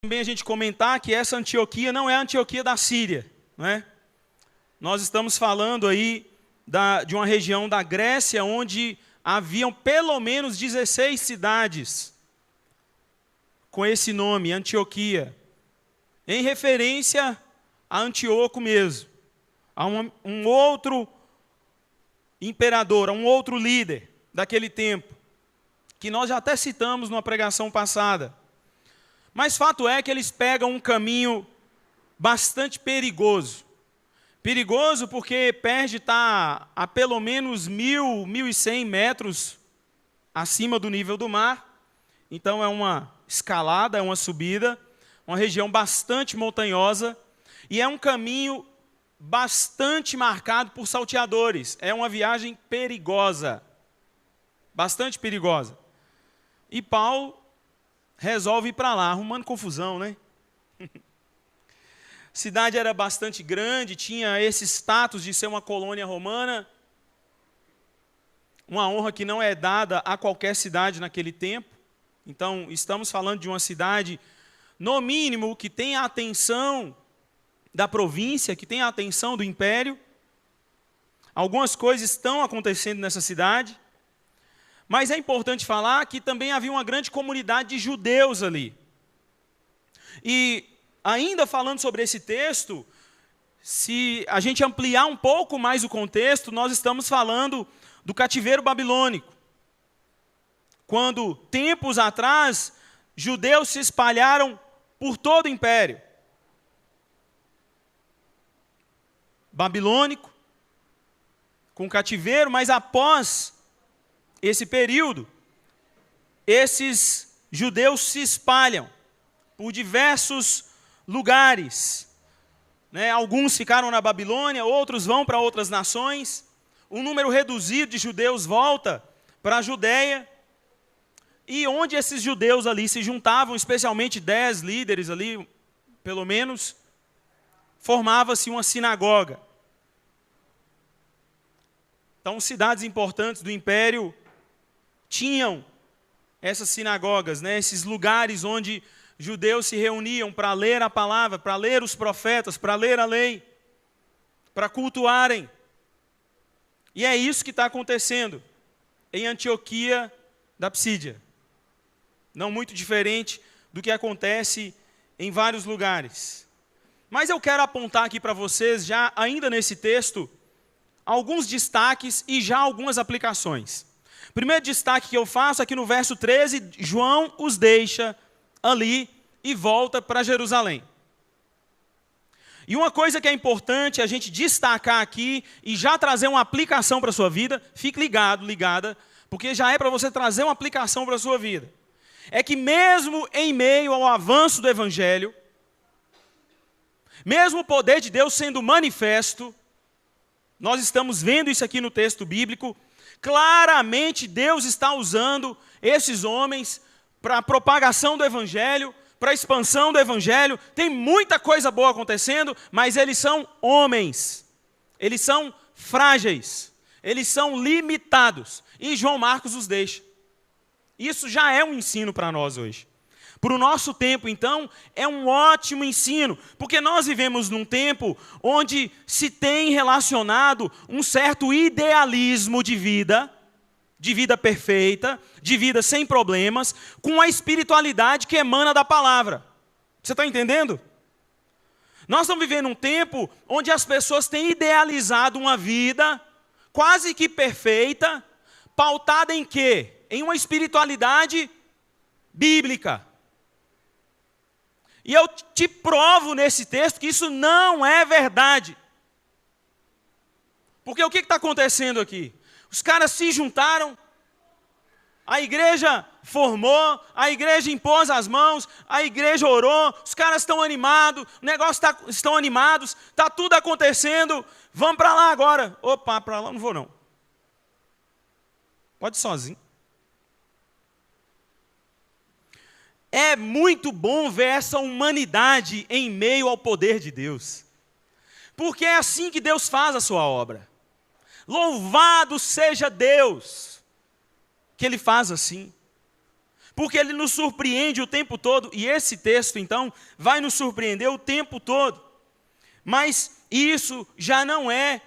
também a gente comentar que essa Antioquia não é a Antioquia da Síria, não é? Nós estamos falando aí de uma região da Grécia onde haviam pelo menos 16 cidades com esse nome, Antioquia, em referência a Antíoco mesmo, a um outro imperador, a um outro líder daquele tempo, que nós já até citamos numa pregação passada. Mas fato é que eles pegam um caminho bastante perigoso. Perigoso porque Perge está a pelo menos 1.100 metros acima do nível do mar. Então é uma escalada, é uma subida, uma região bastante montanhosa. E é um caminho bastante marcado por salteadores. É uma viagem perigosa, bastante perigosa. E Paulo resolve ir para lá, arrumando confusão, né? A cidade era bastante grande, tinha esse status de ser uma colônia romana, uma honra que não é dada a qualquer cidade naquele tempo. Então, estamos falando de uma cidade, no mínimo, que tem a atenção da província, que tem a atenção do império. Algumas coisas estão acontecendo nessa cidade, mas é importante falar que também havia uma grande comunidade de judeus ali. E ainda falando sobre esse texto, se a gente ampliar um pouco mais o contexto, nós estamos falando do cativeiro babilônico. Quando, tempos atrás, judeus se espalharam por todo o império babilônico, com cativeiro, mas após esse período, esses judeus se espalham por diversos lugares, né? Alguns ficaram na Babilônia, outros vão para outras nações. Um número reduzido de judeus volta para a Judéia. E onde esses judeus ali se juntavam, especialmente 10 líderes ali, pelo menos, formava-se uma sinagoga. Então, cidades importantes do império tinham essas sinagogas, né? Esses lugares onde judeus se reuniam para ler a palavra, para ler os profetas, para ler a lei, para cultuarem. E é isso que está acontecendo em Antioquia da Psídia. Não muito diferente do que acontece em vários lugares. Mas eu quero apontar aqui para vocês, já ainda nesse texto, alguns destaques e já algumas aplicações. O primeiro destaque que eu faço aqui no verso 13, João os deixa ali e volta para Jerusalém. E uma coisa que é importante a gente destacar aqui e já trazer uma aplicação para a sua vida, fique ligado, ligada, porque já é para você trazer uma aplicação para a sua vida. É que mesmo em meio ao avanço do Evangelho, mesmo o poder de Deus sendo manifesto, nós estamos vendo isso aqui no texto bíblico, claramente Deus está usando esses homens para a propagação do Evangelho, para a expansão do Evangelho. Tem muita coisa boa acontecendo, mas eles são homens, eles são frágeis, eles são limitados. E João Marcos os deixa. Isso já é um ensino para nós hoje. Para o nosso tempo, então, é um ótimo ensino, porque nós vivemos num tempo onde se tem relacionado um certo idealismo de vida perfeita, de vida sem problemas, com a espiritualidade que emana da palavra. Você está entendendo? Nós estamos vivendo um tempo onde as pessoas têm idealizado uma vida quase que perfeita, pautada em quê? Em uma espiritualidade bíblica. E eu te provo nesse texto que isso não é verdade. Porque o que está acontecendo aqui? Os caras se juntaram, a igreja formou, a igreja impôs as mãos, a igreja orou, os caras estão animados, o negócio estão animados, está tudo acontecendo, vamos para lá agora. Opa, para lá não vou não. Pode ir sozinho. É muito bom ver essa humanidade em meio ao poder de Deus. Porque é assim que Deus faz a sua obra. Louvado seja Deus, que Ele faz assim. porque ele nos surpreende o tempo todo, e esse texto, então, vai nos surpreender o tempo todo. Mas isso já não é,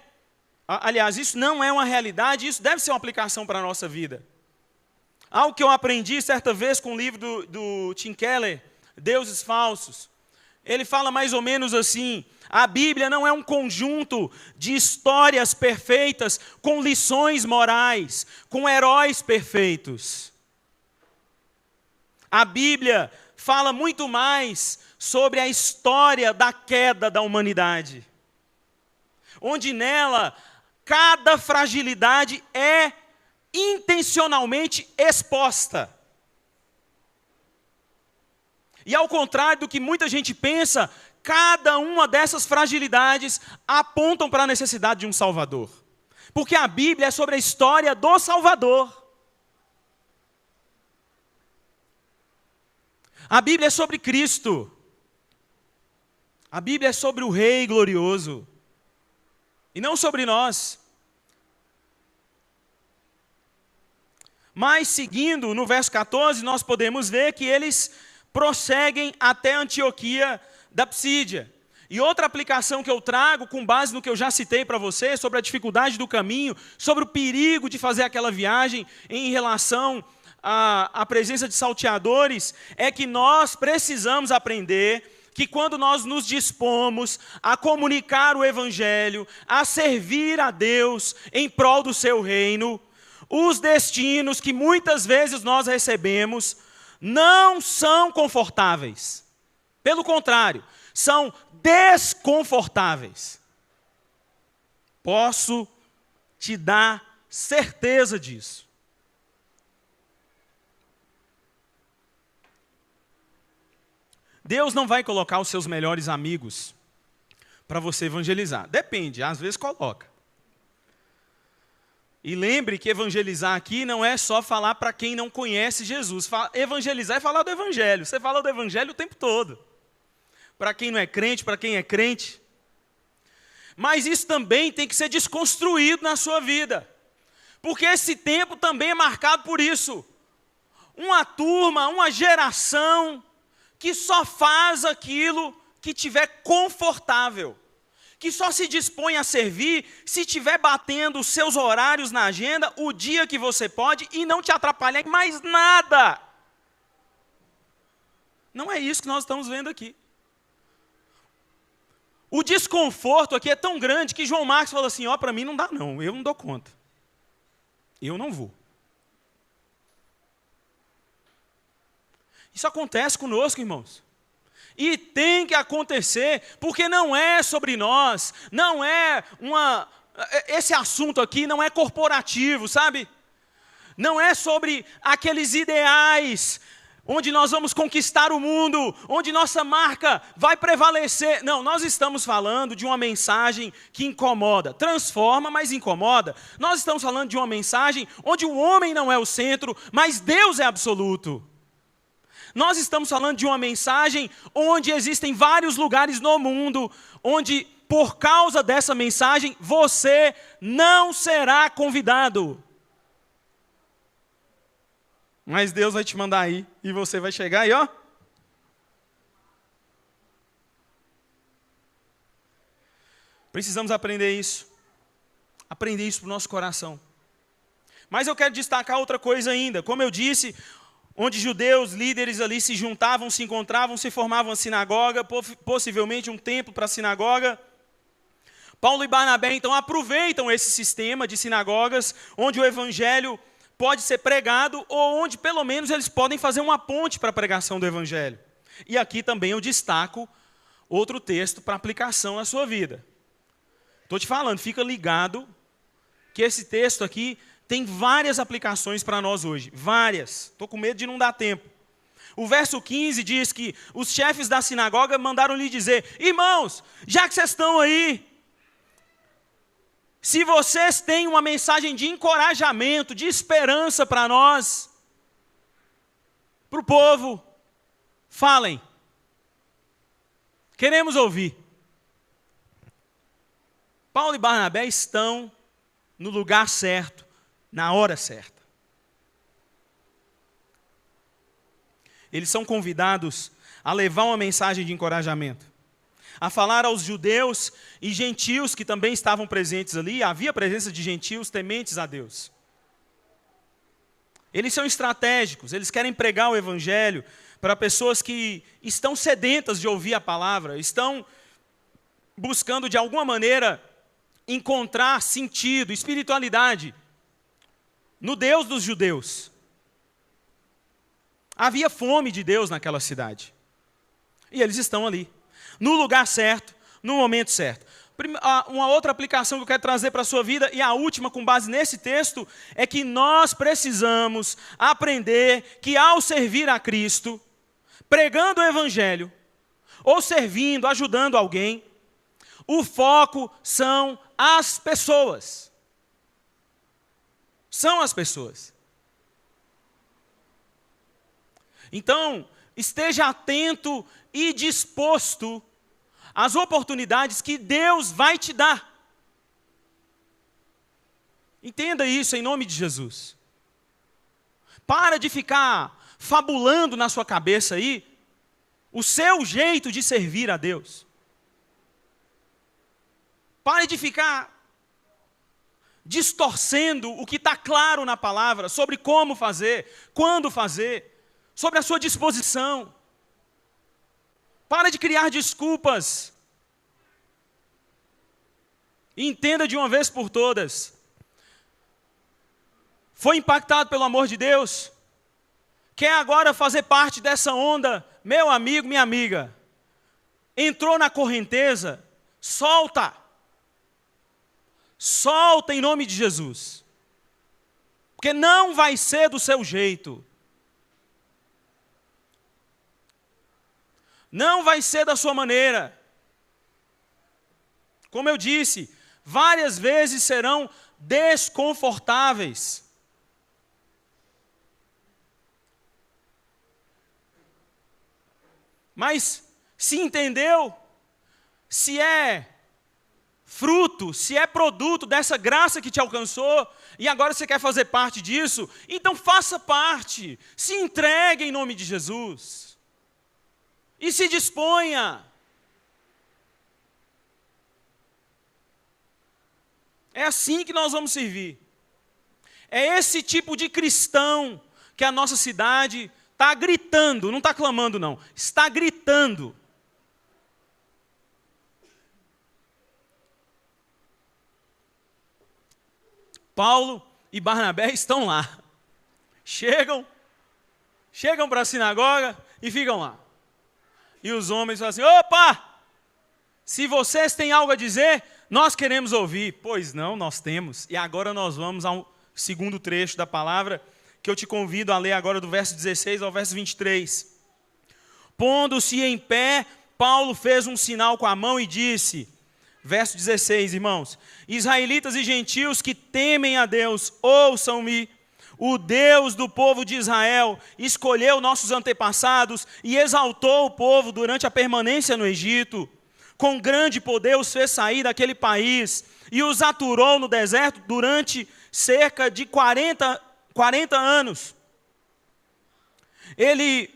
aliás, isso não é uma realidade, isso deve ser uma aplicação para a nossa vida. Algo que eu aprendi certa vez com o livro do Tim Keller, Deuses Falsos. Ele fala mais ou menos assim: a Bíblia não é um conjunto de histórias perfeitas com lições morais, com heróis perfeitos. A Bíblia fala muito mais sobre a história da queda da humanidade, onde nela cada fragilidade é intencionalmente exposta. E ao contrário do que muita gente pensa, cada uma dessas fragilidades apontam para a necessidade de um Salvador. Porque a Bíblia é sobre a história do Salvador. A Bíblia é sobre Cristo. A Bíblia é sobre o Rei glorioso. E não sobre nós. Mas, seguindo, no verso 14, nós podemos ver que eles prosseguem até Antioquia da Psídia. E outra aplicação que eu trago, com base no que eu já citei para você, sobre a dificuldade do caminho, sobre o perigo de fazer aquela viagem em relação à presença de salteadores, é que nós precisamos aprender que quando nós nos dispomos a comunicar o Evangelho, a servir a Deus em prol do seu reino, os destinos que muitas vezes nós recebemos não são confortáveis. Pelo contrário, são desconfortáveis. Posso te dar certeza disso. Deus não vai colocar os seus melhores amigos para você evangelizar. Depende, às vezes coloca. E lembre que evangelizar aqui não é só falar para quem não conhece Jesus. Evangelizar é falar do Evangelho. Você fala do Evangelho o tempo todo. Para quem não é crente, para quem é crente. Mas isso também tem que ser desconstruído na sua vida. Porque esse tempo também é marcado por isso. Uma turma, uma geração que só faz aquilo que tiver confortável. Que só se dispõe a servir se estiver batendo os seus horários na agenda, o dia que você pode, e não te atrapalhar em mais nada. Não é isso que nós estamos vendo aqui. O desconforto aqui é tão grande que João Marcos falou assim: ó, para mim não dá não, eu não dou conta. Eu não vou. Isso acontece conosco, irmãos. E tem que acontecer, porque não é sobre nós, não é esse assunto aqui não é corporativo, sabe? Não é sobre aqueles ideais, onde nós vamos conquistar o mundo, onde nossa marca vai prevalecer. Não, nós estamos falando de uma mensagem que incomoda, transforma, mas incomoda. Nós estamos falando de uma mensagem onde o homem não é o centro, mas Deus é absoluto. Nós estamos falando de uma mensagem onde existem vários lugares no mundo, onde, por causa dessa mensagem, você não será convidado. Mas Deus vai te mandar aí, e você vai chegar aí, ó. Precisamos aprender isso. Aprender isso para o nosso coração. Mas eu quero destacar outra coisa ainda. Como eu disse, onde judeus, líderes ali se juntavam, se encontravam, se formavam a sinagoga, possivelmente um templo para a sinagoga. Paulo e Barnabé, então, aproveitam esse sistema de sinagogas, onde o evangelho pode ser pregado, ou onde, pelo menos, eles podem fazer uma ponte para a pregação do evangelho. E aqui também eu destaco outro texto para aplicação na sua vida. Estou te falando, fica ligado, que esse texto aqui tem várias aplicações para nós hoje, várias. Estou com medo de não dar tempo. O verso 15 diz que os chefes da sinagoga mandaram lhe dizer: irmãos, já que vocês estão aí, se vocês têm uma mensagem de encorajamento, de esperança para nós, para o povo, falem. Queremos ouvir. Paulo e Barnabé estão no lugar certo, na hora certa. eles são convidados a levar uma mensagem de encorajamento, a falar aos judeus e gentios que também estavam presentes ali. Havia presença de gentios tementes a Deus. Eles são estratégicos, eles querem pregar o evangelho para pessoas que estão sedentas de ouvir a palavra, estão buscando de alguma maneira encontrar sentido, espiritualidade no Deus dos judeus. Havia fome de Deus naquela cidade. E eles estão ali, no lugar certo, no momento certo. Uma outra aplicação que eu quero trazer para a sua vida, e a última com base nesse texto, é que nós precisamos aprender que ao servir a Cristo, pregando o Evangelho, ou servindo, ajudando alguém, o foco são as pessoas. São as pessoas. Então, esteja atento e disposto às oportunidades que Deus vai te dar. Entenda isso em nome de Jesus. Para de ficar fabulando na sua cabeça aí o seu jeito de servir a Deus. Pare de ficar distorcendo o que está claro na palavra sobre como fazer, quando fazer, sobre a sua disposição. Para de criar desculpas. E entenda de uma vez por todas. Foi impactado pelo amor de Deus? Quer agora fazer parte dessa onda? Meu amigo, minha amiga. Entrou na correnteza? Solta. Solta em nome de Jesus. Porque não vai ser do seu jeito. Não vai ser da sua maneira. Como eu disse, várias vezes serão desconfortáveis. Mas se entendeu, se é fruto, se é produto dessa graça que te alcançou, e agora você quer fazer parte disso, então faça parte, se entregue em nome de Jesus. E se disponha. É assim que nós vamos servir. É esse tipo de cristão que a nossa cidade está gritando, não está clamando não, está gritando. Paulo e Barnabé estão lá. Chegam para a sinagoga e ficam lá. E os homens falam assim: opa, se vocês têm algo a dizer, nós queremos ouvir. Pois não, nós temos. E agora nós vamos ao segundo trecho da palavra, que eu te convido a ler agora do verso 16 ao verso 23. Pondo-se em pé, Paulo fez um sinal com a mão e disse, verso 16, irmãos: israelitas e gentios que temem a Deus, ouçam-me. O Deus do povo de Israel escolheu nossos antepassados e exaltou o povo durante a permanência no Egito. Com grande poder os fez sair daquele país e os aturou no deserto durante cerca de 40 anos. Ele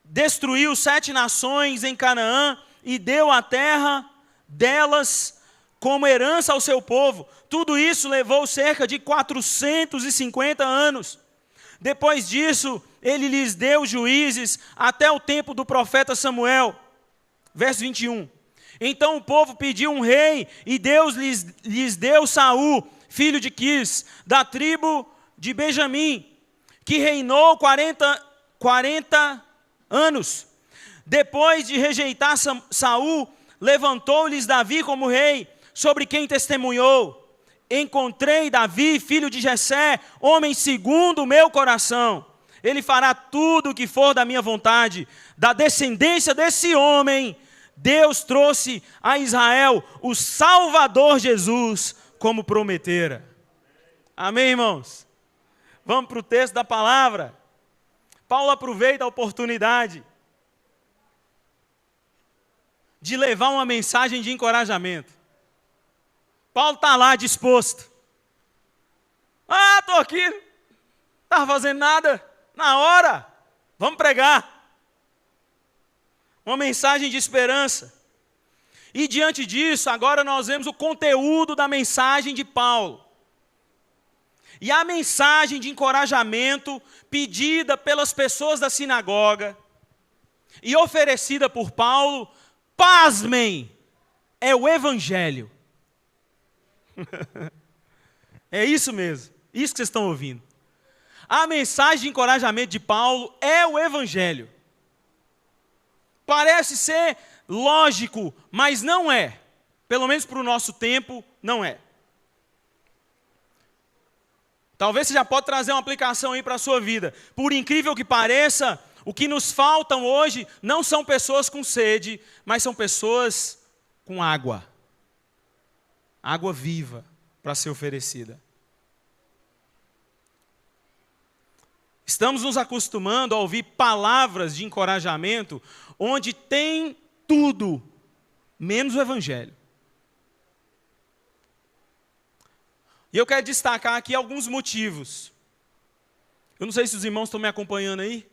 destruiu 7 nações em Canaã e deu a terra delas como herança ao seu povo. Tudo isso levou cerca de 450 anos. Depois disso, ele lhes deu juízes até o tempo do profeta Samuel. Verso 21. Então o povo pediu um rei e Deus lhes deu Saul, filho de Quis, da tribo de Benjamim, que reinou 40 anos. Depois de rejeitar Saul, levantou-lhes Davi como rei, sobre quem testemunhou: encontrei Davi, filho de Jessé, homem segundo o meu coração. Ele fará tudo o que for da minha vontade. Da descendência desse homem, Deus trouxe a Israel o Salvador Jesus, como prometera. Amém, irmãos? Vamos para o texto da palavra. Paulo aproveita a oportunidade de levar uma mensagem de encorajamento. Paulo está lá disposto. Estou aqui, não estava fazendo nada, na hora, Vamos pregar. Uma mensagem de esperança. E diante disso, agora nós vemos o conteúdo da mensagem de Paulo. E a mensagem de encorajamento pedida pelas pessoas da sinagoga e oferecida por Paulo, pasmem, é o Evangelho. É isso mesmo, isso que vocês estão ouvindo. A mensagem de encorajamento de Paulo é o Evangelho. Parece ser lógico, mas não é. Pelo menos para o nosso tempo, não é. Talvez você já pode trazer uma aplicação aí para a sua vida. Por incrível que pareça, o que nos faltam hoje não são pessoas com sede, mas são pessoas com água. Água viva para ser oferecida. Estamos nos acostumando a ouvir palavras de encorajamento onde tem tudo, menos o Evangelho. E eu quero destacar aqui alguns motivos. Eu não sei se os irmãos estão me acompanhando aí.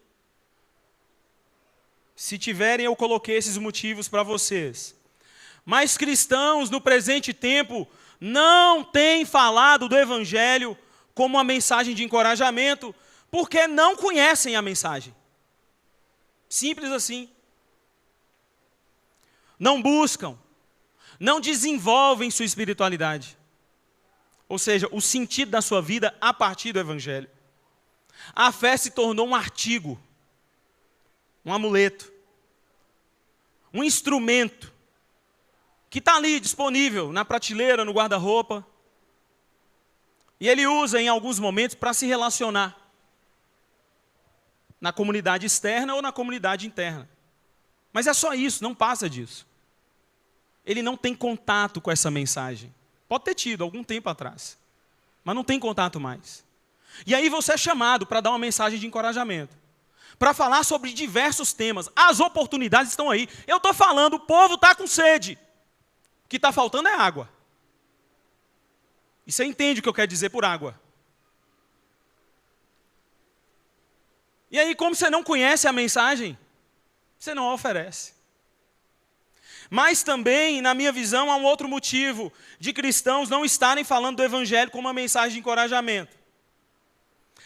Se tiverem, eu coloquei esses motivos para vocês. Mas cristãos, no presente tempo, não têm falado do Evangelho como uma mensagem de encorajamento, porque não conhecem a mensagem. Simples assim. Não buscam, não desenvolvem sua espiritualidade. Ou seja, o sentido da sua vida a partir do Evangelho. A fé se tornou um artigo, um amuleto, um instrumento que está ali disponível na prateleira, no guarda-roupa. E ele usa em alguns momentos para se relacionar na comunidade externa ou na comunidade interna. Mas é só isso, não passa disso. Ele não tem contato com essa mensagem. Pode ter tido algum tempo atrás, mas não tem contato mais. E aí você é chamado para dar uma mensagem de encorajamento, para falar sobre diversos temas. As oportunidades estão aí. Eu estou falando, o povo está com sede. O que está faltando é água. E você entende o que eu quero dizer por água. E aí, como você não conhece a mensagem, você não a oferece. Mas também, na minha visão, há um outro motivo de cristãos não estarem falando do Evangelho como uma mensagem de encorajamento.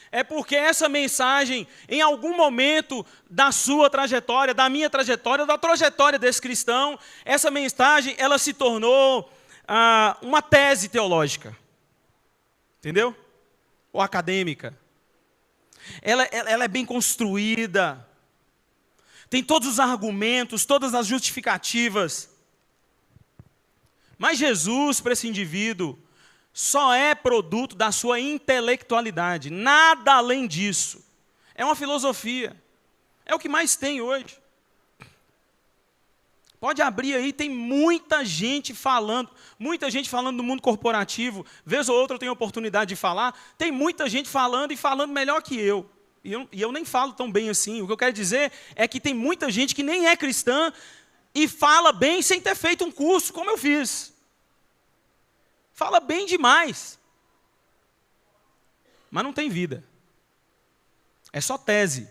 É porque essa mensagem, em algum momento da sua trajetória, da minha trajetória, da trajetória desse cristão, essa mensagem, ela se tornou uma tese teológica. Entendeu? Ou acadêmica. Ela é bem construída. Tem todos os argumentos, todas as justificativas. Mas Jesus, para esse indivíduo, só é produto da sua intelectualidade. Nada além disso. É uma filosofia. É o que mais tem hoje. Pode abrir aí, tem muita gente falando do mundo corporativo. Vez ou outra eu tenho oportunidade de falar. Tem muita gente falando e falando melhor que eu. E eu nem falo tão bem assim. O que eu quero dizer é que tem muita gente que nem é cristã e fala bem sem ter feito um curso, como eu fiz. Fala bem demais. Mas não tem vida. É só tese.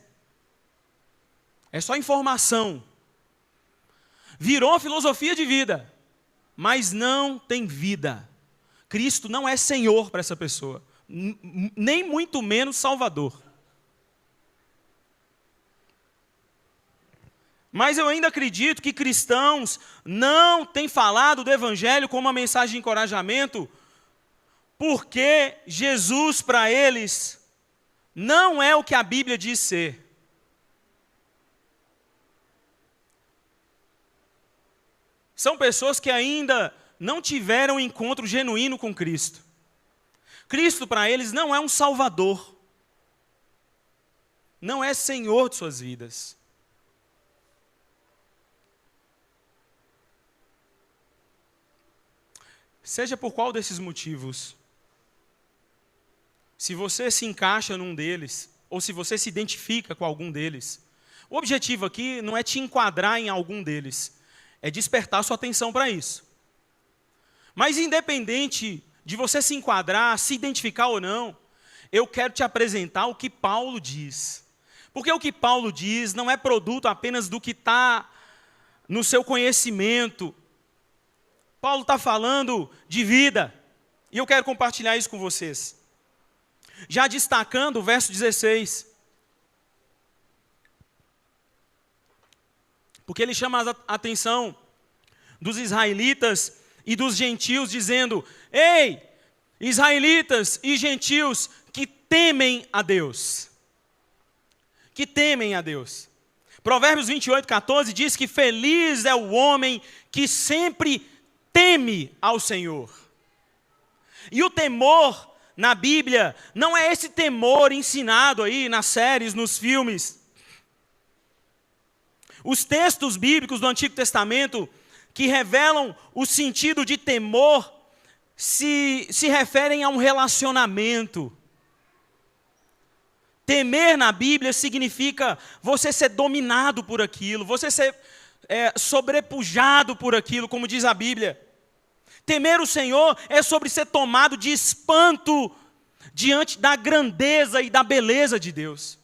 É só informação. Virou uma filosofia de vida, mas não tem vida. Cristo não é Senhor para essa pessoa, nem muito menos Salvador. Mas eu ainda acredito que cristãos não têm falado do Evangelho como uma mensagem de encorajamento, porque Jesus para eles não é o que a Bíblia diz ser. São pessoas que ainda não tiveram um encontro genuíno com Cristo. Cristo para eles não é um Salvador, não é Senhor de suas vidas. Seja por qual desses motivos, se você se encaixa num deles, ou se você se identifica com algum deles, o objetivo aqui não é te enquadrar em algum deles, é despertar sua atenção para isso. Mas independente de você se enquadrar, se identificar ou não, eu quero te apresentar o que Paulo diz. Porque o que Paulo diz não é produto apenas do que está no seu conhecimento. Paulo está falando de vida. E eu quero compartilhar isso com vocês. Já destacando o verso 16. Porque ele chama a atenção dos israelitas e dos gentios, dizendo: ei, israelitas e gentios que temem a Deus. Que temem a Deus. Provérbios 28:14 diz que feliz é o homem que sempre teme ao Senhor. E o temor na Bíblia não é esse temor ensinado aí nas séries, nos filmes. Os textos bíblicos do Antigo Testamento que revelam o sentido de temor se referem a um relacionamento. Temer na Bíblia significa você ser dominado por aquilo, você ser sobrepujado por aquilo, como diz a Bíblia. Temer o Senhor é sobre ser tomado de espanto diante da grandeza e da beleza de Deus.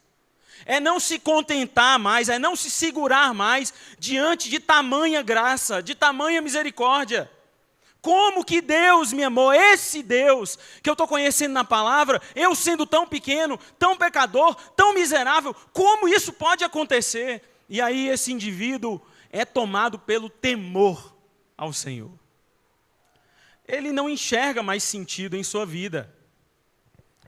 É não se contentar mais, é não se segurar mais diante de tamanha graça, de tamanha misericórdia. Como que Deus me amou? Esse Deus que eu estou conhecendo na palavra, eu sendo tão pequeno, tão pecador, tão miserável, como isso pode acontecer? E aí esse indivíduo é tomado pelo temor ao Senhor. Ele não enxerga mais sentido em sua vida.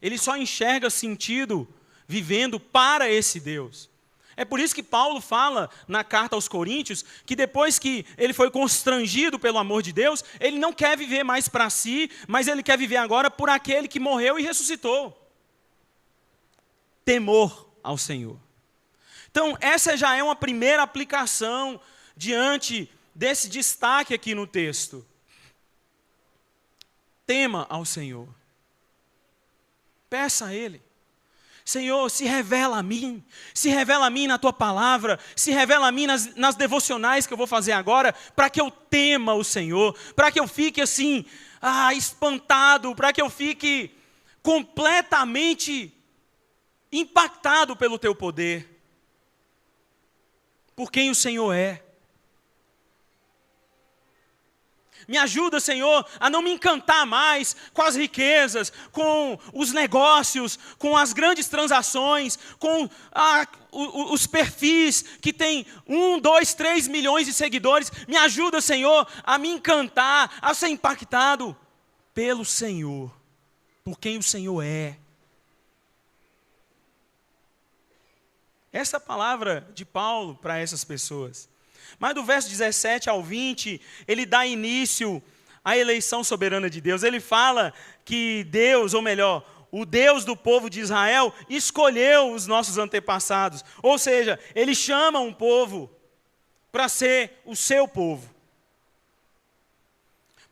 Ele só enxerga sentido vivendo para esse Deus. É por isso que Paulo fala na carta aos Coríntios que depois que ele foi constrangido pelo amor de Deus, ele não quer viver mais para si, mas ele quer viver agora por aquele que morreu e ressuscitou. Temor ao Senhor. Então, essa já é uma primeira aplicação diante desse destaque aqui no texto. Tema ao Senhor. Peça a Ele. Senhor, se revela a mim na Tua palavra, se revela a mim nas devocionais que eu vou fazer agora, para que eu tema o Senhor, para que eu fique assim, espantado, para que eu fique completamente impactado pelo Teu poder, por quem o Senhor é. Me ajuda, Senhor, a não me encantar mais com as riquezas, com os negócios, com as grandes transações, com os perfis que têm 1, 2, 3 milhões de seguidores. Me ajuda, Senhor, a me encantar, a ser impactado pelo Senhor, por quem o Senhor é. Essa é a palavra de Paulo para essas pessoas. Mas do verso 17 ao 20, ele dá início à eleição soberana de Deus. Ele fala que Deus, ou melhor, o Deus do povo de Israel, escolheu os nossos antepassados. Ou seja, ele chama um povo para ser o seu povo.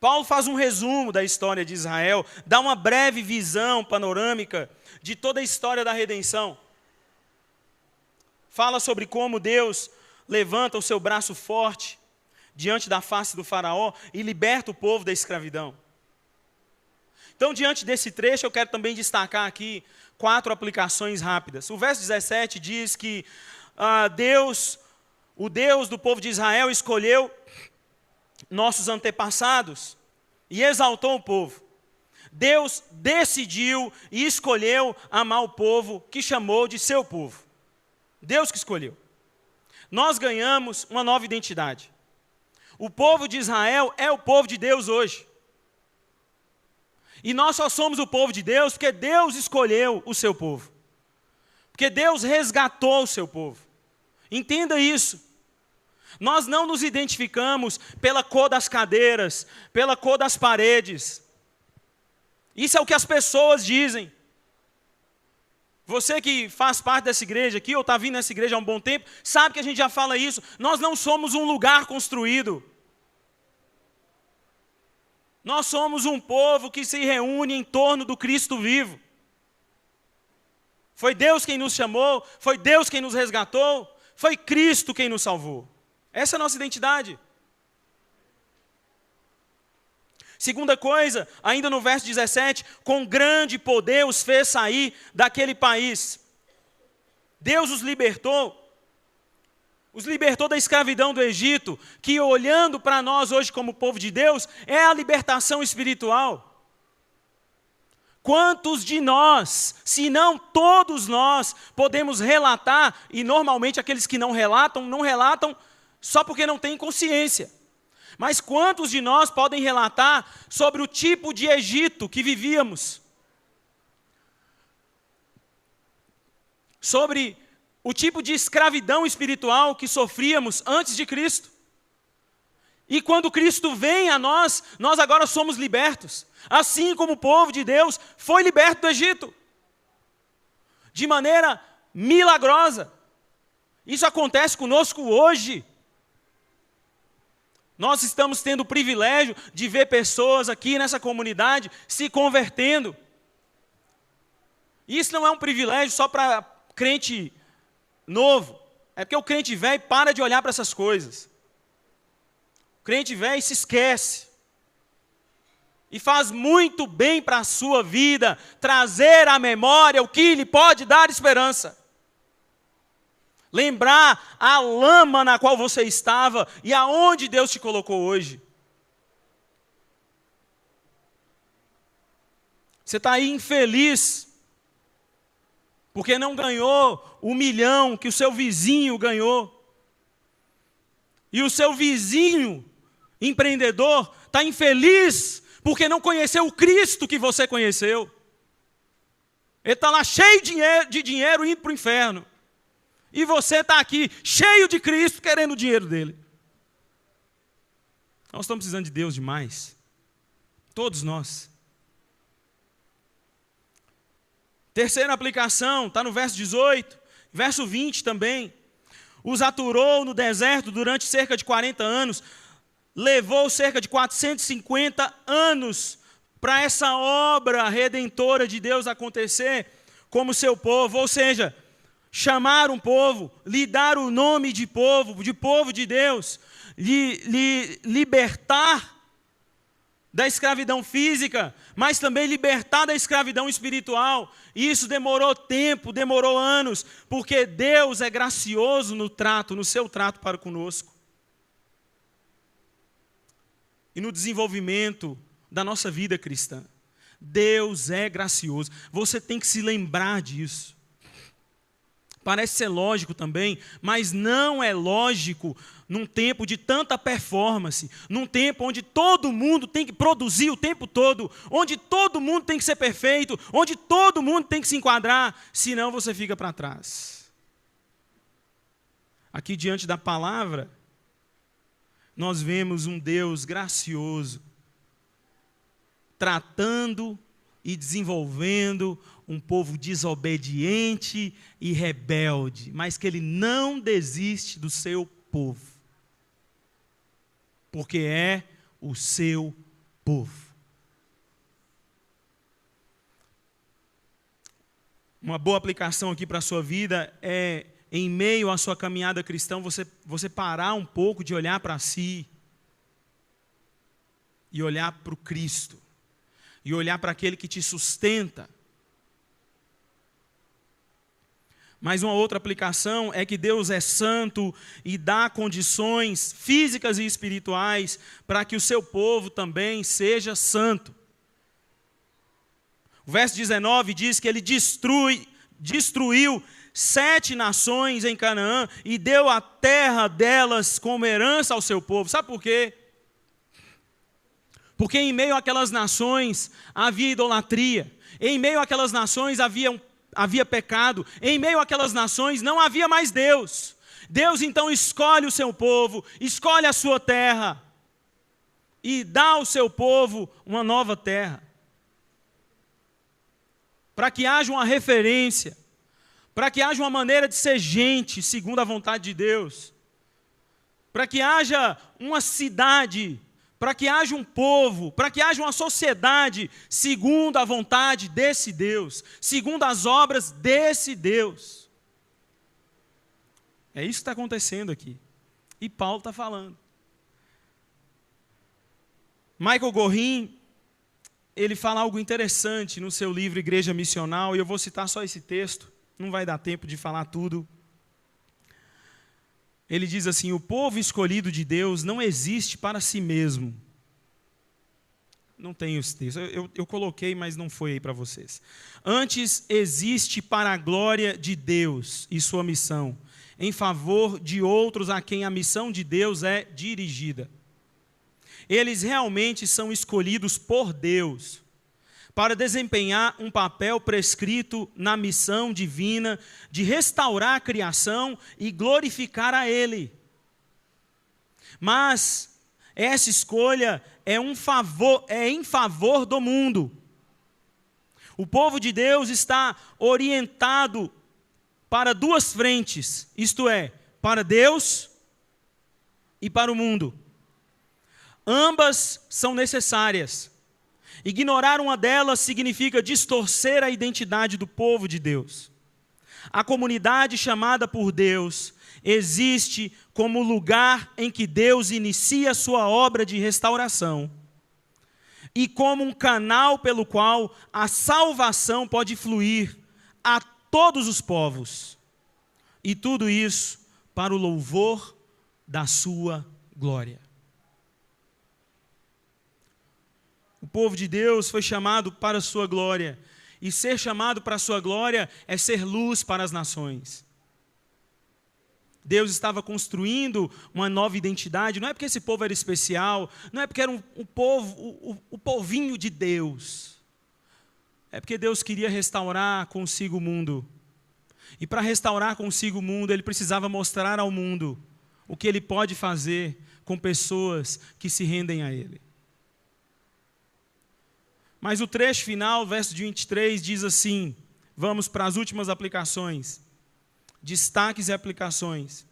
Paulo faz um resumo da história de Israel, dá uma breve visão panorâmica de toda a história da redenção. Fala sobre como Deus levanta o seu braço forte diante da face do faraó e liberta o povo da escravidão. Então, diante desse trecho, eu quero também destacar aqui 4 aplicações rápidas. O verso 17 diz que o Deus do povo de Israel, escolheu nossos antepassados e exaltou o povo. Deus decidiu e escolheu amar o povo que chamou de seu povo. Deus que escolheu. Nós ganhamos uma nova identidade. O povo de Israel é o povo de Deus hoje. E nós só somos o povo de Deus porque Deus escolheu o seu povo. Porque Deus resgatou o seu povo. Entenda isso. Nós não nos identificamos pela cor das cadeiras, pela cor das paredes. Isso é o que as pessoas dizem. Você que faz parte dessa igreja aqui, ou está vindo nessa igreja há um bom tempo, sabe que a gente já fala isso. Nós não somos um lugar construído. Nós somos um povo que se reúne em torno do Cristo vivo. Foi Deus quem nos chamou, foi Deus quem nos resgatou, foi Cristo quem nos salvou. Essa é a nossa identidade. Segunda coisa, ainda no verso 17, com grande poder os fez sair daquele país. Deus os libertou da escravidão do Egito, que olhando para nós hoje como povo de Deus, é a libertação espiritual. Quantos de nós, se não todos nós, podemos relatar, e normalmente aqueles que não relatam só porque não têm consciência. Mas quantos de nós podem relatar sobre o tipo de Egito que vivíamos? Sobre o tipo de escravidão espiritual que sofríamos antes de Cristo. E quando Cristo vem a nós agora somos libertos. Assim como o povo de Deus foi liberto do Egito. De maneira milagrosa. Isso acontece conosco hoje. Nós estamos tendo o privilégio de ver pessoas aqui nessa comunidade se convertendo. Isso não é um privilégio só para crente novo. É porque o crente velho para de olhar para essas coisas. O crente velho se esquece. E faz muito bem para a sua vida trazer à memória o que lhe pode dar esperança. Lembrar a lama na qual você estava e aonde Deus te colocou hoje. Você está aí infeliz, porque não ganhou o 1 milhão que o seu vizinho ganhou. E o seu vizinho, empreendedor, está infeliz, porque não conheceu o Cristo que você conheceu. Ele está lá cheio de dinheiro indo para o inferno. E você está aqui cheio de Cristo querendo o dinheiro dele. Nós estamos precisando de Deus demais. Todos nós. Terceira aplicação, está no verso 18, verso 20 também. Os aturou no deserto durante cerca de 40 anos. Levou cerca de 450 anos para essa obra redentora de Deus acontecer como seu povo. Ou seja, chamar um povo, lhe dar o nome de povo de Deus, lhe libertar da escravidão física, mas também libertar da escravidão espiritual. E isso demorou tempo, demorou anos, porque Deus é gracioso no seu trato para conosco. E no desenvolvimento da nossa vida cristã. Deus é gracioso. Você tem que se lembrar disso. Parece ser lógico também, mas não é lógico num tempo de tanta performance, num tempo onde todo mundo tem que produzir o tempo todo, onde todo mundo tem que ser perfeito, onde todo mundo tem que se enquadrar, senão você fica para trás. Aqui diante da palavra, nós vemos um Deus gracioso, tratando e desenvolvendo um povo desobediente e rebelde, mas que ele não desiste do seu povo, porque é o seu povo. Uma boa aplicação aqui para a sua vida é, em meio à sua caminhada cristã, você parar um pouco de olhar para si e olhar para o Cristo, e olhar para aquele que te sustenta. Mas uma outra aplicação é que Deus é santo e dá condições físicas e espirituais para que o seu povo também seja santo. O verso 19 diz que ele destruiu 7 nações em Canaã e deu a terra delas como herança ao seu povo. Sabe por quê? Porque em meio àquelas nações havia idolatria, em meio àquelas nações havia pecado, em meio àquelas nações não havia mais Deus. Deus então escolhe o seu povo, escolhe a sua terra e dá ao seu povo uma nova terra. Para que haja uma referência, para que haja uma maneira de ser gente segundo a vontade de Deus, para que haja uma cidade, para que haja um povo, para que haja uma sociedade segundo a vontade desse Deus, segundo as obras desse Deus. É isso que está acontecendo aqui. E Paulo está falando. Michael Gorin, ele fala algo interessante no seu livro Igreja Missional, e eu vou citar só esse texto. não vai dar tempo de falar tudo. Ele diz assim: o povo escolhido de Deus não existe para si mesmo. Não tenho esse texto, eu coloquei, mas não foi aí para vocês. Antes existe para a glória de Deus e sua missão, em favor de outros a quem a missão de Deus é dirigida. Eles realmente são escolhidos por Deus para desempenhar um papel prescrito na missão divina de restaurar a criação e glorificar a Ele. Mas essa escolha é em favor do mundo. O povo de Deus está orientado para duas frentes, isto é, para Deus e para o mundo. Ambas são necessárias. Ignorar uma delas significa distorcer a identidade do povo de Deus. A comunidade chamada por Deus existe como lugar em que Deus inicia sua obra de restauração e como um canal pelo qual a salvação pode fluir a todos os povos. E tudo isso para o louvor da sua glória. O povo de Deus foi chamado para a sua glória. E ser chamado para a sua glória é ser luz para as nações. Deus estava construindo uma nova identidade. Não é porque esse povo era especial, não é porque era o povinho de Deus. É porque Deus queria restaurar consigo o mundo. E para restaurar consigo o mundo, Ele precisava mostrar ao mundo o que Ele pode fazer com pessoas que se rendem a Ele. Mas o trecho final, verso 23, diz assim, vamos para as últimas aplicações, destaques e aplicações.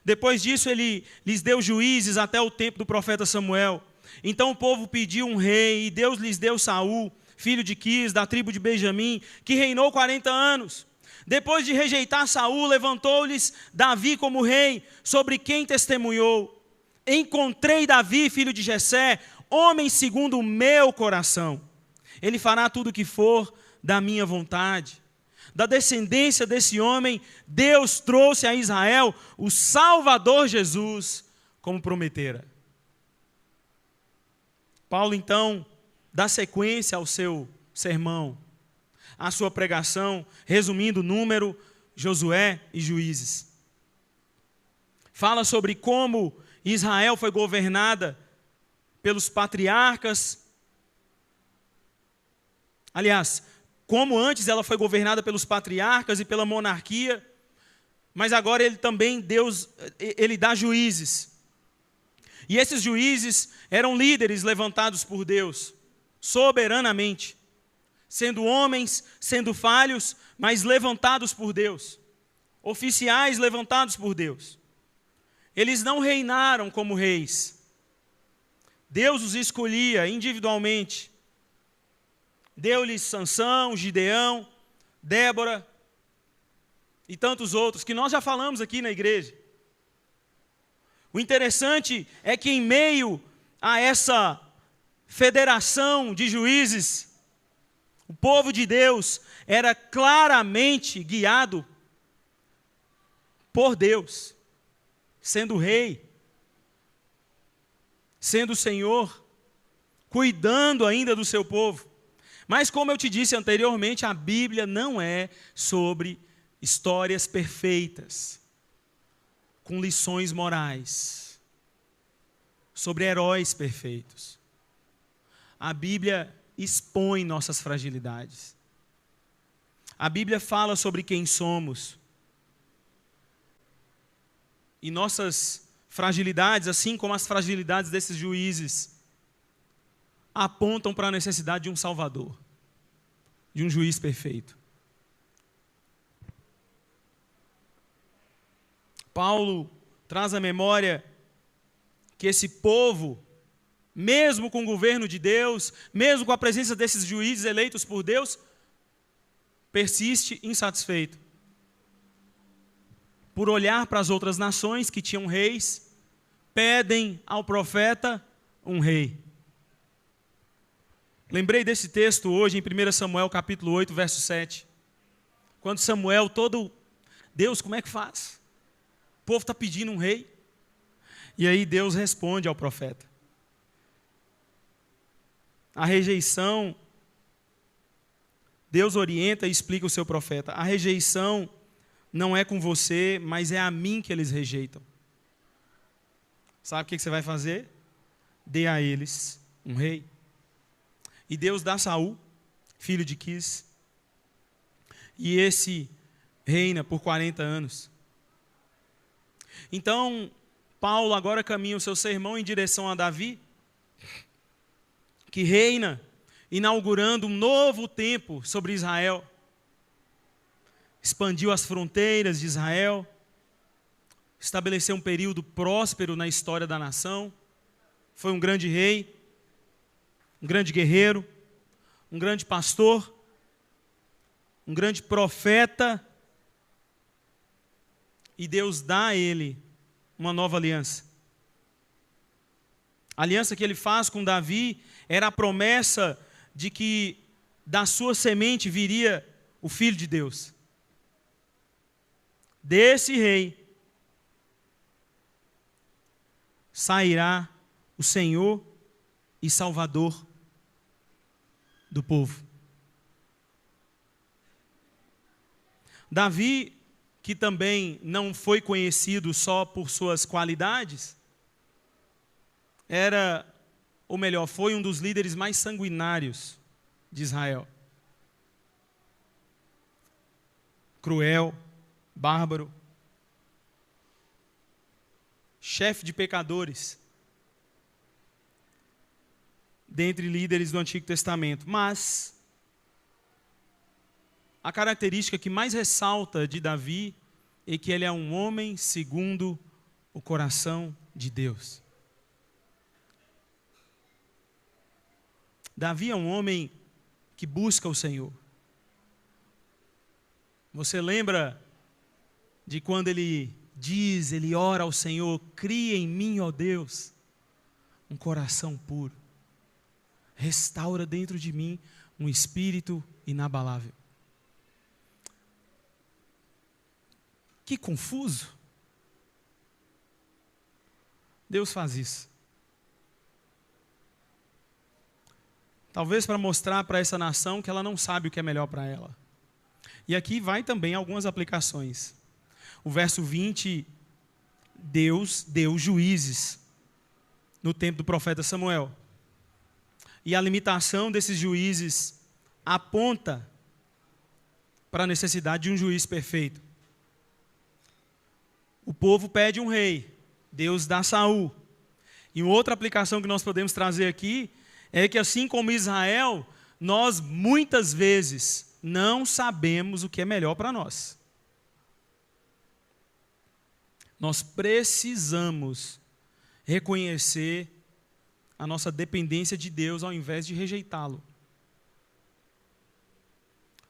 Depois disso, ele lhes deu juízes até o tempo do profeta Samuel. Então o povo pediu um rei, e Deus lhes deu Saul, filho de Quis, da tribo de Benjamim, que reinou 40 anos. Depois de rejeitar Saul, levantou-lhes Davi como rei, sobre quem testemunhou: encontrei Davi, filho de Jessé, homem segundo o meu coração. Ele fará tudo o que for da minha vontade. Da descendência desse homem, Deus trouxe a Israel o Salvador Jesus, como prometera. Paulo, então, dá sequência ao seu sermão, à sua pregação, resumindo Número, Josué e Juízes. Fala sobre como Israel foi governada pelos patriarcas. Aliás, como antes ela foi governada pelos patriarcas e pela monarquia, mas agora ele dá juízes. E esses juízes eram líderes levantados por Deus, soberanamente, sendo homens, sendo falhos, mas levantados por Deus, oficiais levantados por Deus. Eles não reinaram como reis. Deus os escolhia individualmente. Deu-lhes Sansão, Gideão, Débora e tantos outros, que nós já falamos aqui na igreja. O interessante é que em meio a essa federação de juízes, o povo de Deus era claramente guiado por Deus, sendo rei, sendo Senhor, cuidando ainda do seu povo. Mas como eu te disse anteriormente, a Bíblia não é sobre histórias perfeitas, com lições morais, sobre heróis perfeitos. A Bíblia expõe nossas fragilidades. A Bíblia fala sobre quem somos. E nossas fragilidades, assim como as fragilidades desses juízes, apontam para a necessidade de um Salvador, de um juiz perfeito. Paulo traz à memória que esse povo, mesmo com o governo de Deus, mesmo com a presença desses juízes eleitos por Deus, persiste insatisfeito. Por olhar para as outras nações que tinham reis, pedem ao profeta um rei. Lembrei desse texto hoje em 1 Samuel capítulo 8, verso 7. Quando Samuel Deus, como é que faz? O povo está pedindo um rei. E aí Deus responde ao profeta. A rejeição, Deus orienta e explica o seu profeta. A rejeição não é com você, mas é a mim que eles rejeitam. Sabe o que você vai fazer? Dê a eles um rei. E Deus dá Saul, filho de Quis. E esse reina por 40 anos. Então, Paulo agora caminha o seu sermão em direção a Davi, que reina, inaugurando um novo tempo sobre Israel. Expandiu as fronteiras de Israel, estabeleceu um período próspero na história da nação. Foi um grande rei, um grande guerreiro, um grande pastor, um grande profeta. E Deus dá a ele uma nova aliança. A aliança que ele faz com Davi era a promessa de que da sua semente viria o Filho de Deus. Desse rei sairá o Senhor e Salvador do povo. Davi, que também não foi conhecido só por suas qualidades, foi um dos líderes mais sanguinários de Israel. Cruel, bárbaro, chefe de pecadores, dentre líderes do Antigo Testamento. Mas a característica que mais ressalta de Davi é que ele é um homem segundo o coração de Deus. Davi é um homem que busca o Senhor. Você lembra de quando ele ora ao Senhor: cria em mim, ó Deus, um coração puro. Restaura dentro de mim um espírito inabalável. Que confuso. Deus faz isso. Talvez para mostrar para essa nação que ela não sabe o que é melhor para ela. E aqui vai também algumas aplicações. O verso 20, Deus deu juízes no tempo do profeta Samuel. E a limitação desses juízes aponta para a necessidade de um juiz perfeito. O povo pede um rei, Deus dá Saul. E outra aplicação que nós podemos trazer aqui é que, assim como Israel, nós muitas vezes não sabemos o que é melhor para nós. Nós precisamos reconhecer a nossa dependência de Deus ao invés de rejeitá-lo.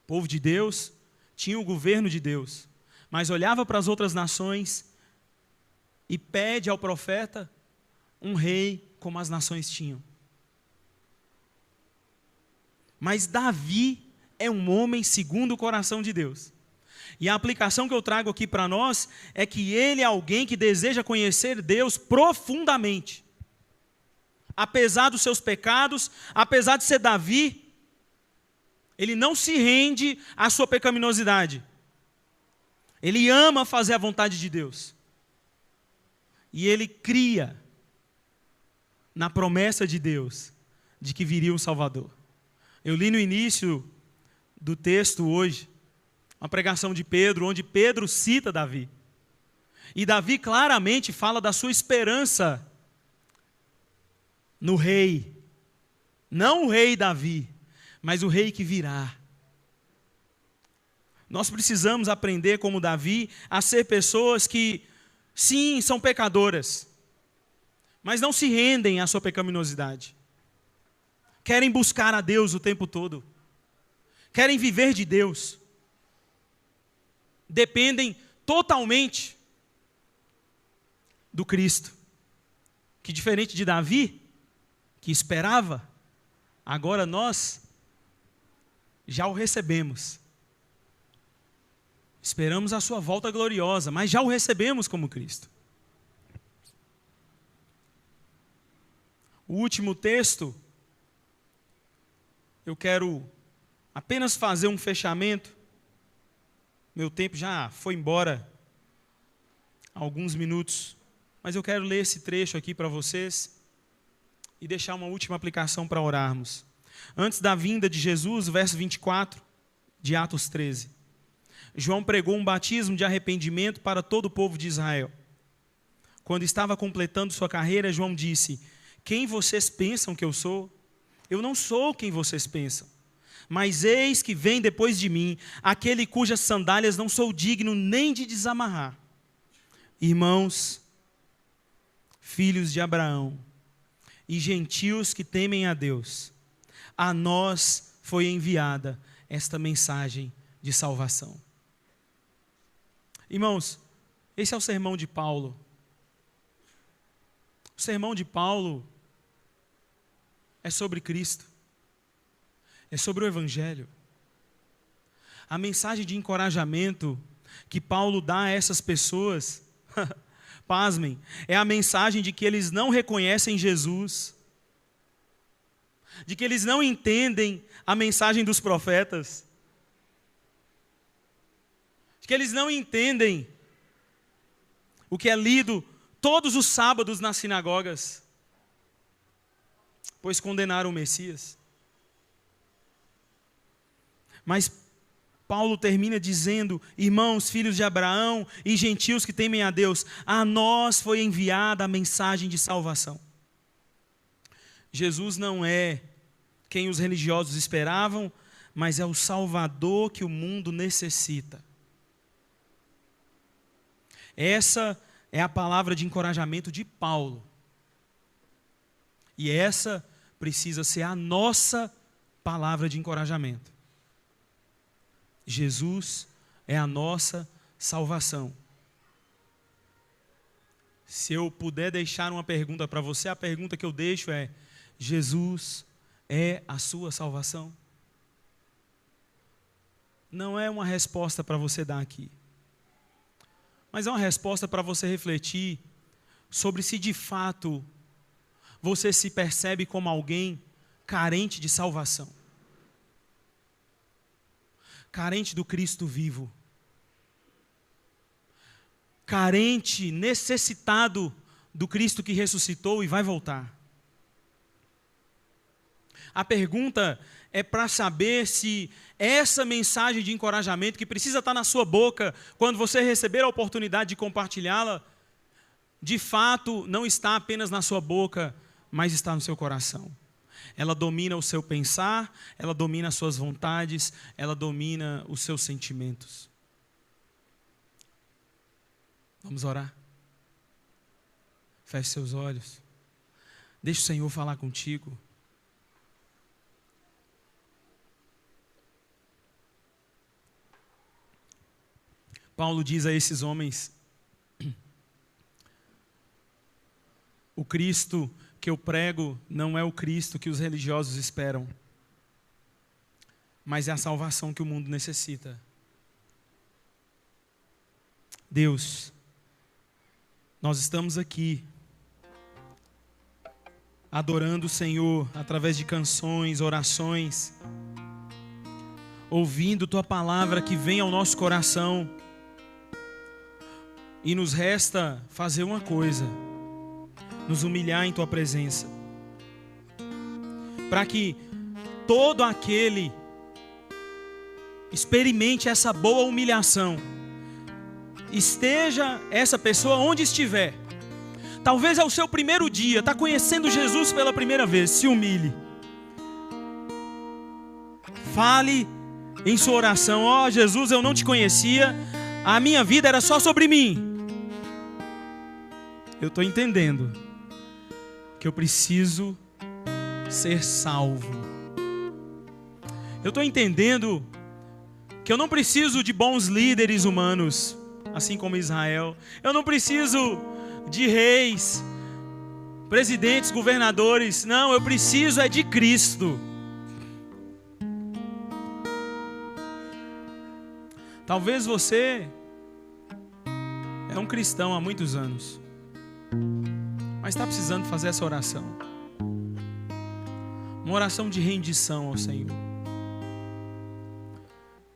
O povo de Deus tinha o governo de Deus, mas olhava para as outras nações e pede ao profeta um rei como as nações tinham. Mas Davi é um homem segundo o coração de Deus. E a aplicação que eu trago aqui para nós é que ele é alguém que deseja conhecer Deus profundamente. Apesar dos seus pecados, apesar de ser Davi, ele não se rende à sua pecaminosidade. Ele ama fazer a vontade de Deus. E ele cria na promessa de Deus de que viria um Salvador. Eu li no início do texto hoje uma pregação de Pedro, onde Pedro cita Davi. E Davi claramente fala da sua esperança no rei. Não o rei Davi, mas o rei que virá. Nós precisamos aprender, como Davi, a ser pessoas que, sim, são pecadoras, mas não se rendem à sua pecaminosidade. Querem buscar a Deus o tempo todo. Querem viver de Deus. Dependem totalmente do Cristo. Que, diferente de Davi, que esperava, agora nós já o recebemos. Esperamos a sua volta gloriosa, mas já o recebemos como Cristo. O último texto, eu quero apenas fazer um fechamento. Meu tempo já foi embora há alguns minutos, mas eu quero ler esse trecho aqui para vocês e deixar uma última aplicação para orarmos. Antes da vinda de Jesus, verso 24 de Atos 13. João pregou um batismo de arrependimento para todo o povo de Israel. Quando estava completando sua carreira, João disse: quem vocês pensam que eu sou? Eu não sou quem vocês pensam. Mas eis que vem depois de mim, aquele cujas sandálias não sou digno nem de desamarrar. Irmãos, filhos de Abraão e gentios que temem a Deus, a nós foi enviada esta mensagem de salvação. Irmãos, esse é o sermão de Paulo. O sermão de Paulo é sobre Cristo, é sobre o Evangelho. A mensagem de encorajamento que Paulo dá a essas pessoas, pasmem, é a mensagem de que eles não reconhecem Jesus, de que eles não entendem a mensagem dos profetas, de que eles não entendem o que é lido todos os sábados nas sinagogas, pois condenaram o Messias. Mas Paulo termina dizendo: irmãos, filhos de Abraão e gentios que temem a Deus, a nós foi enviada a mensagem de salvação. Jesus não é quem os religiosos esperavam, mas é o Salvador que o mundo necessita. Essa é a palavra de encorajamento de Paulo. E essa precisa ser a nossa palavra de encorajamento. Jesus é a nossa salvação. Se eu puder deixar uma pergunta para você, a pergunta que eu deixo é: Jesus é a sua salvação? Não é uma resposta para você dar aqui, mas é uma resposta para você refletir sobre se de fato você se percebe como alguém carente de salvação, carente do Cristo vivo, carente, necessitado do Cristo que ressuscitou e vai voltar. A pergunta é para saber se essa mensagem de encorajamento que precisa estar na sua boca quando você receber a oportunidade de compartilhá-la, de fato não está apenas na sua boca, mas está no seu coração. Ela domina o seu pensar, ela domina as suas vontades, ela domina os seus sentimentos. Vamos orar? Feche seus olhos. Deixe o Senhor falar contigo. Paulo diz a esses homens: o Cristo que eu prego não é o Cristo que os religiosos esperam, mas é a salvação que o mundo necessita. Deus, nós estamos aqui adorando o Senhor através de canções, orações, ouvindo Tua palavra que vem ao nosso coração, e nos resta fazer uma coisa: nos humilhar em Tua presença, para que todo aquele experimente essa boa humilhação, esteja essa pessoa onde estiver. Talvez é o seu primeiro dia, está conhecendo Jesus pela primeira vez, se humilhe. Fale em sua oração: ó Jesus, eu não te conhecia, a minha vida era só sobre mim. Eu estou entendendo que eu preciso ser salvo. Eu estou entendendo que eu não preciso de bons líderes humanos, assim como Israel. Eu não preciso de reis, presidentes, governadores. Não, eu preciso é de Cristo. Talvez você é um cristão há muitos anos, mas está precisando fazer essa oração. Uma oração de rendição ao Senhor.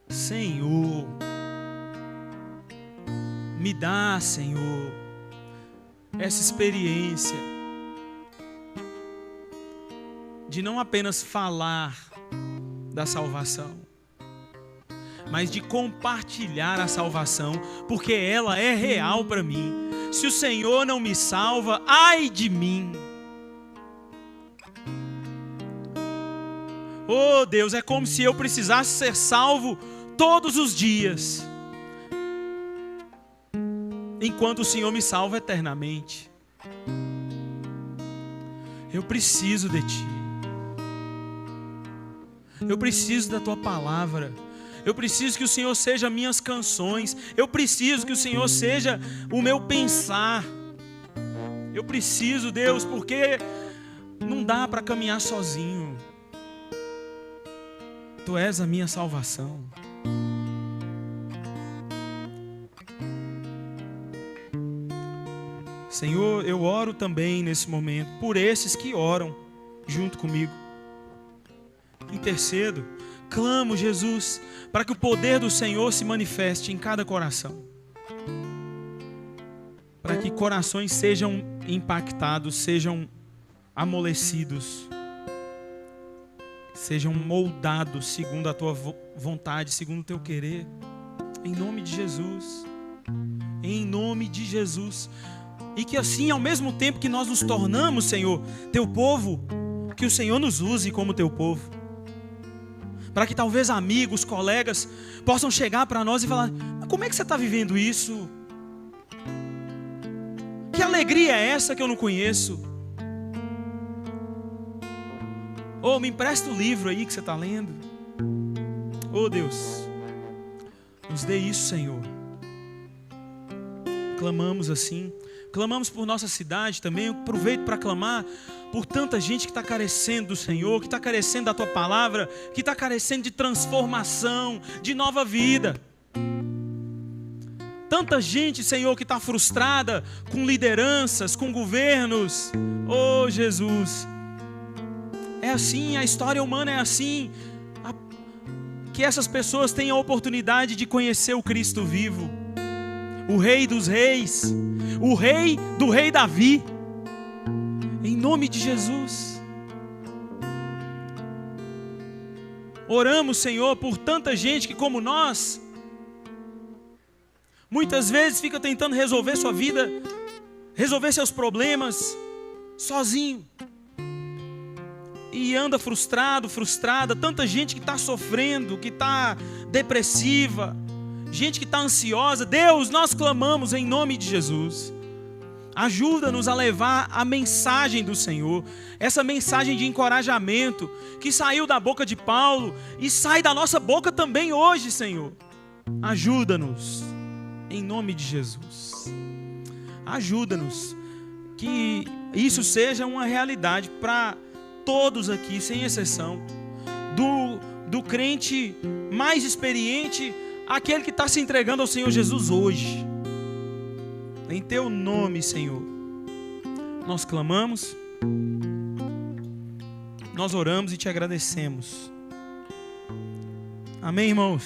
Senhor, me dá, Senhor, essa experiência de não apenas falar da salvação, mas de compartilhar a salvação, porque ela é real para mim. Se o Senhor não me salva, ai de mim. Oh Deus, é como se eu precisasse ser salvo todos os dias, enquanto o Senhor me salva eternamente. Eu preciso de Ti. Eu preciso da Tua palavra. Eu preciso que o Senhor seja minhas canções. Eu preciso que o Senhor seja o meu pensar. Eu preciso, Deus, porque não dá para caminhar sozinho. Tu és a minha salvação. Senhor, eu oro também nesse momento por esses que oram junto comigo. Intercedo, clamo, Jesus, para que o poder do Senhor se manifeste em cada coração. Para que corações sejam impactados, sejam amolecidos, sejam moldados segundo a Tua vontade, segundo o Teu querer. Em nome de Jesus. Em nome de Jesus. E que assim, ao mesmo tempo que nós nos tornamos, Senhor, Teu povo, que o Senhor nos use como Teu povo. Para que talvez amigos, colegas possam chegar para nós e falar: como é que você está vivendo isso? Que alegria é essa que eu não conheço? Oh, me empresta o livro aí que você está lendo. Oh Deus, nos dê isso, Senhor. Clamamos assim. Clamamos por nossa cidade também. Eu aproveito para clamar por tanta gente que está carecendo do Senhor, que está carecendo da Tua palavra, que está carecendo de transformação, de nova vida. Tanta gente, Senhor, que está frustrada com lideranças, com governos. Oh Jesus, é assim, a história humana é assim. Que essas pessoas tenham a oportunidade de conhecer o Cristo vivo, o Rei dos Reis, o Rei do Rei Davi. Em nome de Jesus. Oramos, Senhor, por tanta gente que, como nós, muitas vezes fica tentando resolver sua vida, resolver seus problemas sozinho, e anda frustrado, frustrada. Tanta gente que está sofrendo, que está depressiva, gente que está ansiosa. Deus, nós clamamos em nome de Jesus. Ajuda-nos a levar a mensagem do Senhor, essa mensagem de encorajamento que saiu da boca de Paulo e sai da nossa boca também hoje, Senhor. Ajuda-nos, em nome de Jesus. Ajuda-nos, que isso seja uma realidade para todos aqui, sem exceção, do crente mais experiente, aquele que está se entregando ao Senhor Jesus hoje. Em Teu nome, Senhor, nós clamamos, nós oramos e Te agradecemos. Amém, irmãos?